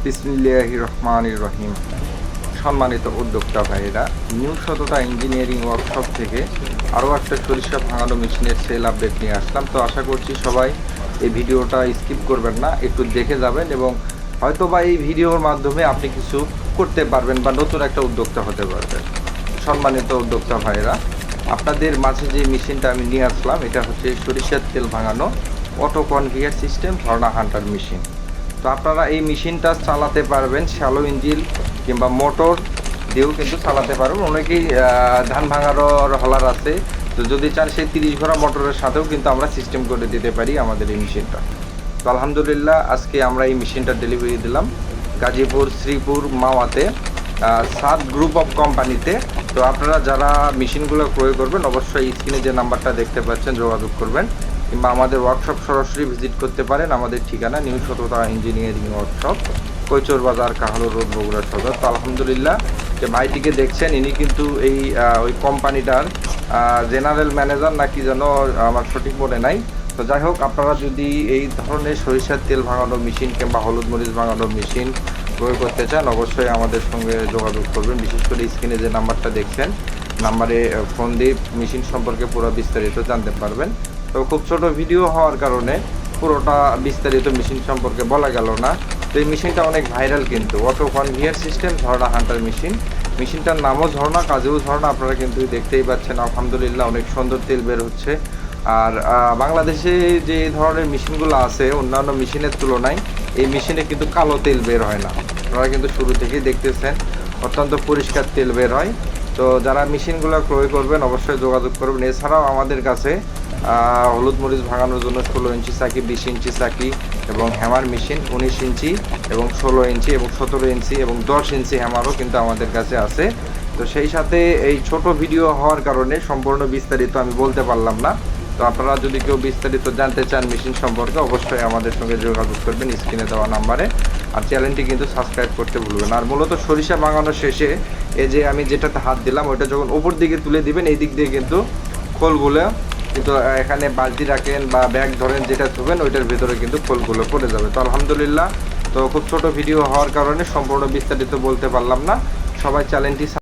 বিসমিল্লাহির রহমানির রহিম। সম্মানিত উদ্যোক্তা ভাইয়েরা, নিউ সততা ইঞ্জিনিয়ারিং ওয়ার্কশপ থেকে আরও একটা সরিষা ভাঙানো মেশিনের সেল আপডেট নিয়ে আসলাম। তো আশা করছি সবাই এই ভিডিওটা স্কিপ করবেন না, একটু দেখে যাবেন এবং হয়তো বা এই ভিডিওর মাধ্যমে আপনি কিছু করতে পারবেন বা নতুন একটা উদ্যোক্তা হতে পারবেন। সম্মানিত উদ্যোক্তা ভাইয়েরা, আপনাদের মাঝে যে মেশিনটা আমি নিয়ে আসলাম এটা হচ্ছে সরিষার তেল ভাঙানো অটো কনভেয়ার সিস্টেম ঝর্ণা হান্টার মেশিন। তো আপনারা এই মেশিনটা চালাতে পারবেন শ্যালো ইঞ্জিন কিংবা মোটর দিয়েও কিন্তু চালাতে পারবেন। অনেকেই ধান ভাঙানোর হলার আছে, তো যদি চান সেই 30 ঘোড়া মোটরের সাথেও কিন্তু আমরা সিস্টেম করে দিতে পারি আমাদের এই মেশিনটা। তো আলহামদুলিল্লাহ আজকে আমরা এই মেশিনটা ডেলিভারি দিলাম গাজীপুর শ্রীপুর মাওয়াতে সাত গ্রুপ অফ কোম্পানিতে। তো আপনারা যারা মেশিনগুলো ক্রয় করবেন অবশ্যই স্ক্রিনে যে নাম্বারটা দেখতে পাচ্ছেন যোগাযোগ করবেন, কিংবা আমাদের ওয়ার্কশপ সরাসরি ভিজিট করতে পারেন। আমাদের ঠিকানা নিউ সততা ইঞ্জিনিয়ারিং ওয়ার্কশপ, কৈচর বাজার, কাহালু রোড, বগুড়া সদর। তো আলহামদুলিল্লাহ যে ভাইটিকে দেখছেন ইনি কিন্তু এই ওই কোম্পানিটার জেনারেল ম্যানেজার নাকি যেন, আমার সঠিক মনে নাই। তো যাই হোক, আপনারা যদি এই ধরনের সরিষার তেল ভাঙানো মেশিন কিংবা হলুদ মরিচ ভাঙানো মেশিন ক্রয় করতে চান অবশ্যই আমাদের সঙ্গে যোগাযোগ করবেন। বিশেষ করে স্ক্রিনে যে নাম্বারটা দেখছেন নাম্বারে ফোন দিয়ে মেশিন সম্পর্কে পুরো বিস্তারিত জানতে পারবেন। তো খুব ছোট ভিডিও হওয়ার কারণে পুরোটা বিস্তারিত মেশিন সম্পর্কে বলা গেল না। তো এই মেশিনটা অনেক ভাইরাল কিন্তু, অটো কনভেয়ার সিস্টেম ঝর্ণা হান্টার মেশিন। মেশিনটার নামও ঝর্ণা, কাজেও ঝর্ণা, আপনারা কিন্তু দেখতেই পাচ্ছেন। আলহামদুলিল্লাহ অনেক সুন্দর তেল বের হচ্ছে। আর বাংলাদেশে যে ধরনের মেশিনগুলো আছে অন্যান্য মেশিনের তুলনায় এই মেশিনে কিন্তু কালো তেল বের হয় না। আপনারা কিন্তু শুরু থেকেই দেখতেছেন অত্যন্ত পরিষ্কার তেল বের হয়। তো যারা মেশিনগুলো ক্রয় করবেন অবশ্যই যোগাযোগ করবেন। এছাড়াও আমাদের কাছে হলুদ মরিচ ভাঙানোর জন্য 16 ইঞ্চি চাকি, 20 ইঞ্চি চাকি এবং হ্যামার মেশিন 19 ইঞ্চি এবং 16 ইঞ্চি এবং 17 ইঞ্চি এবং 10 ইঞ্চি হ্যামারও কিন্তু আমাদের কাছে আছে। তো সেই সাথে এই ছোট ভিডিও হওয়ার কারণে সম্পূর্ণ বিস্তারিত আমি বলতে পারলাম না। তো আপনারা যদি কেউ বিস্তারিত জানতে চান মেশিন সম্পর্কে অবশ্যই আমাদের সঙ্গে যোগাযোগ করবেন স্ক্রিনে দেওয়া নাম্বারে। আর চ্যানেলটি কিন্তু সাবস্ক্রাইব করতে ভুলবেন। আর মূলত সরিষা ভাঙানোর শেষে এই যে আমি যেটাতে হাত দিলাম ওইটা যখন উপর দিকে তুলে দিবেন এই দিক দিয়ে কিন্তু খোলগুলো কিন্তু এখানে বালতি রাখেন বা ব্যাগ ধরেন যেটা থুবেন ওইটার ভিতরে কিন্তু খোলগুলো পড়ে যাবে। তো আলহামদুলিল্লাহ, তো খুব ছোট ভিডিও হওয়ার কারণে সম্পূর্ণ বিস্তারিত বলতে পারলাম না। সবাই চ্যানেলটি